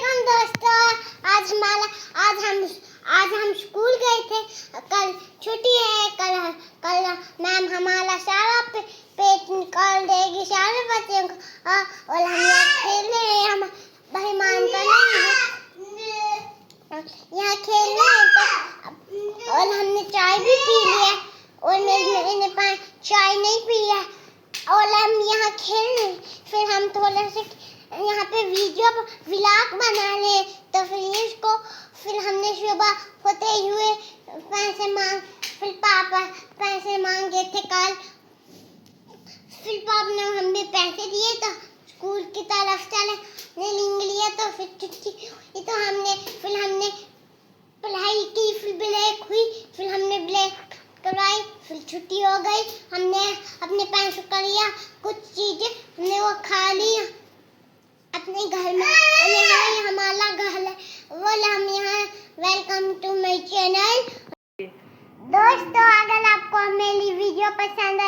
वालेकुम दोस्तों। आज हम स्कूल गए थे। कल छुट्टी है। कल मैम हमारा सारा पेट निकाल देगी सारे बच्चों को। और हम यहाँ खेल रहे हैं। हम भाई मानता नहीं है यहाँ खेल रहे हैं तो। और हमने चाय भी पी लिया और मैंने चाय नहीं पी है और हम यहाँ खेल रहे। फिर हम थोड़ा से यहाँ पे व्लॉग बना रहे तो फिर हमने सुबह होते हुए फिर पापा पैसे मांगे थे कल। फिर पापा ने हमें पैसे दिए तो स्कूल की तरफ चले लिंग लिया तो फिर छुट्टी तो हमने पढ़ाई की। फिर ब्रेक हुई। फिर हमने ब्रेक करवाई। फिर छुट्टी हो गई। हमने अपने पैसों का लिया कुछ चीजें हमने वो खा लिया अपने घर में। हमारा घर है वो हम यहाँ। Welcome to my channel. दोस्तों अगर आपको मेरी वीडियो पसंद